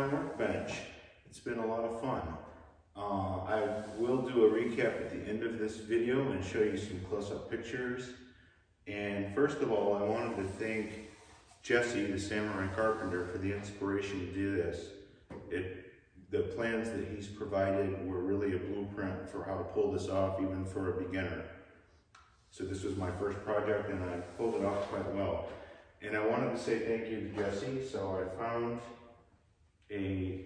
on Workbench. It's been a lot of fun. I will do a recap at the end of this video and show you some close-up pictures. And first of all, I wanted to thank Jesse, the Samurai Carpenter, for the inspiration to do this. The plans that he's provided were really a blueprint for how to pull this off, even for a beginner. So this was my first project and I pulled it off quite well. And I wanted to say thank you to Jesse. So I found a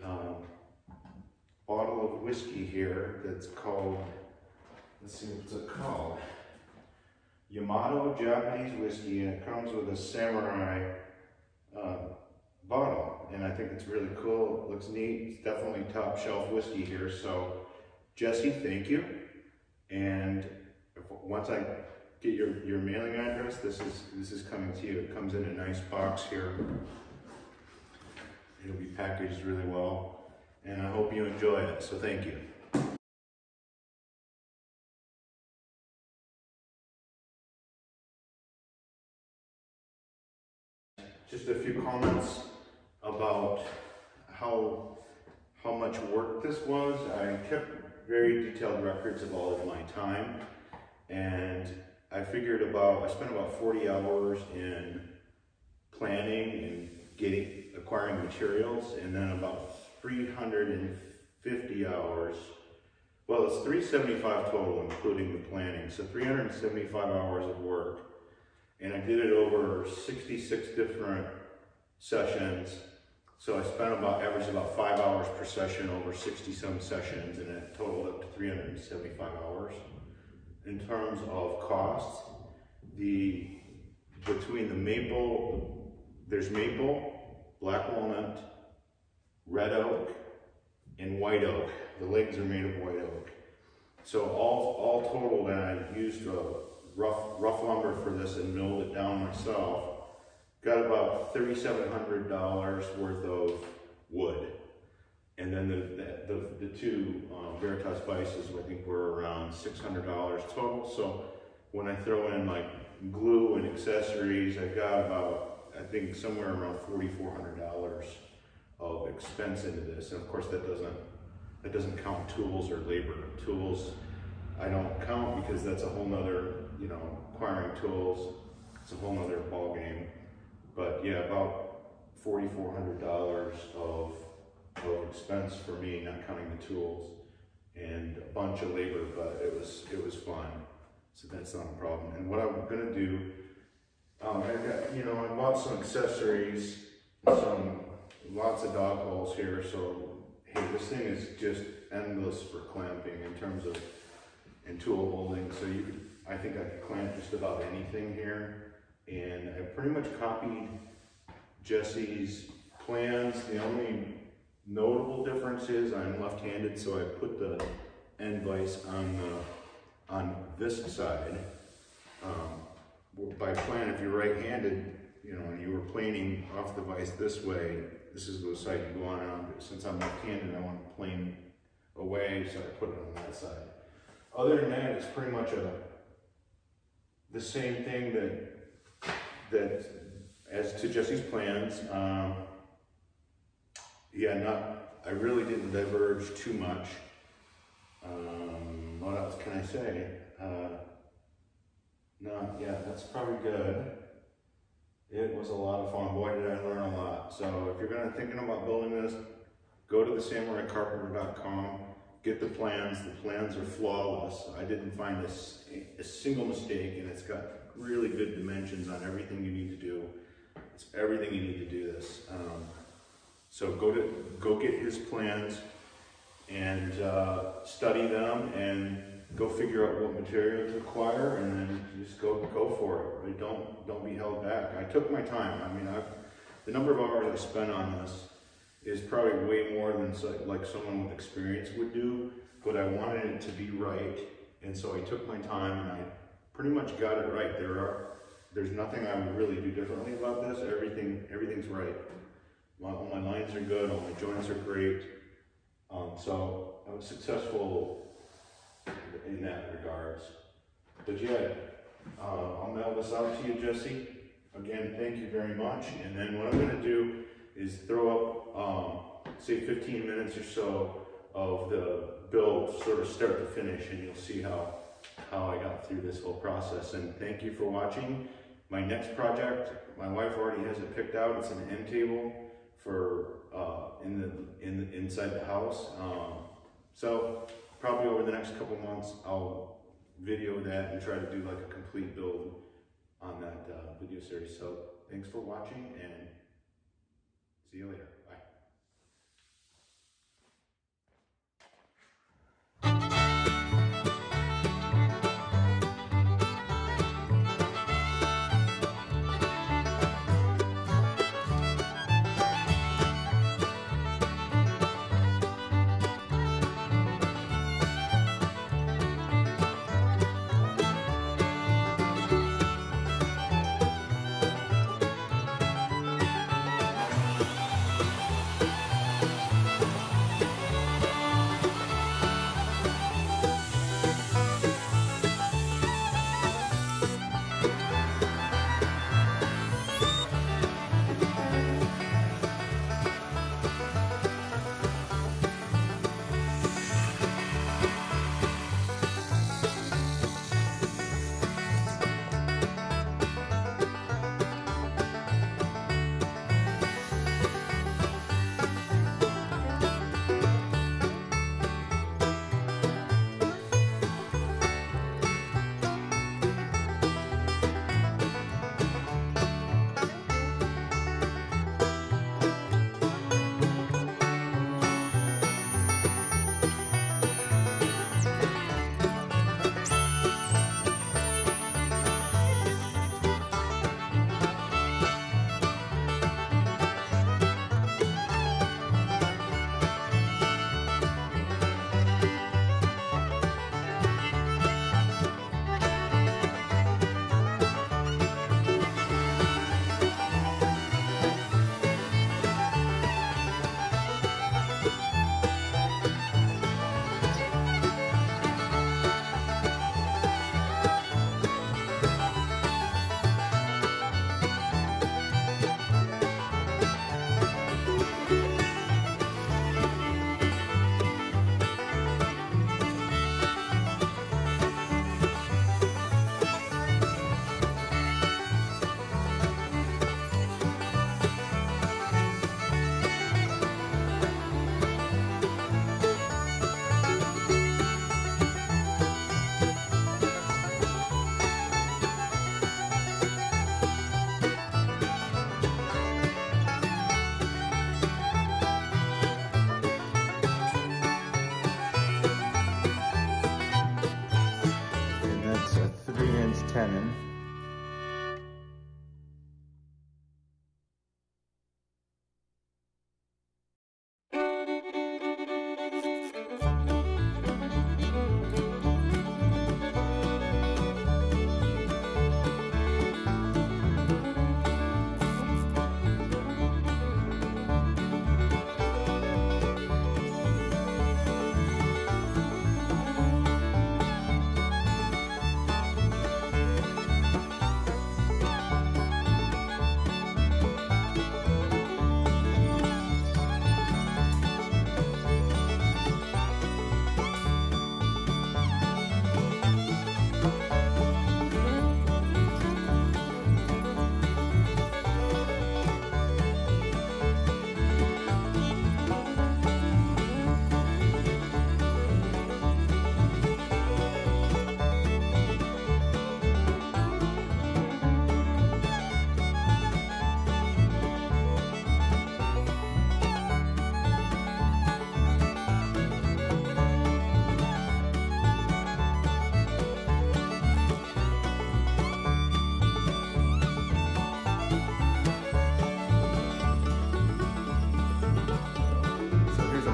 bottle of whiskey here that's called, let's see what's it called, Yamato Japanese whiskey, and it comes with a samurai bottle, and I think it's really cool. It looks neat. It's definitely top shelf whiskey here. So Jesse, thank you. And once I get your mailing address, this is coming to you. It comes in a nice box here. It'll be packaged really well, and I hope you enjoy it. So thank you. Just a few comments about how much work this was. I kept very detailed records of all of my time, and I spent about 40 hours in planning and acquiring materials, and then about 350 hours. Well, it's 375 total, including the planning. So 375 hours of work. And I did it over 66 different sessions. So I spent averaged about 5 hours per session over 60-some sessions, and it totaled up to 375 hours. In terms of cost, between the maple, there's maple, black walnut, red oak, and white oak. The legs are made of white oak. So all totaled, and I used rough lumber for this and milled it down myself. Got about $3,700 worth of wood. And then the two Veritas vices, I think, were around $600 total. So when I throw in like glue and accessories, I got about, I think, somewhere around $4,400 of expense into this. And of course that doesn't count tools or labor. Tools I don't count because that's a whole nother, acquiring tools, it's a whole nother ball game. But yeah, about $4,400 of expense for me, not counting the tools, and a bunch of labor, but it was fun. So that's not a problem. And what I'm gonna do, I bought some accessories, lots of dog holes here. So hey, this thing is just endless for clamping in terms of and tool holding. So I think I could clamp just about anything here. And I pretty much copied Jesse's plans. The only notable difference is I'm left-handed, so I put the end vise on this side. By plan, if you're right-handed, and you were planing off the vise this way, this is the side you go on. And since I'm left-handed, I want to plane away, so I put it on that side. Other than that, it's pretty much the same thing that as to Jesse's plans. I really didn't diverge too much. What else can I say? That's probably good. It was a lot of fun. Boy, did I learn a lot. So if you're thinking about building this, go to thesamuraicarpenter.com, get the plans. The plans are flawless. I didn't find a single mistake, and it's got really good dimensions on everything you need to do. It's everything you need to do this. So go get his plans and study them, and go figure out what material to acquire, and then just go for it. Right? Don't be held back. I took my time. I mean, the number of hours I spent on this is probably way more than like someone with experience would do, but I wanted it to be right, and so I took my time and I pretty much got it right. There's nothing I would really do differently about this. Everything's right. All my lines are good, all my joints are great. So I was successful in that regards. But yeah, I'll mail this out to you, Jesse. Again, thank you very much. And then what I'm gonna do is throw up say 15 minutes or so of the build, sort of start to finish, and you'll see how I got through this whole process. And thank you for watching. My next project, my wife already has it picked out. It's an end table for inside the house. So probably over the next couple months, I'll video that and try to do like a complete build on that video series. So thanks for watching, and see you later. Bye. Tenon.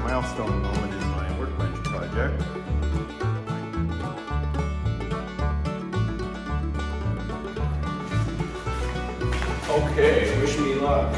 Milestone moment in my Workbench project. Okay, wish me luck.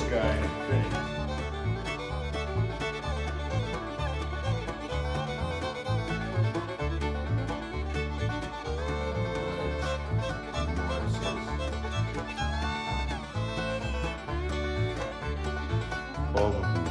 guy fitting. Both of them.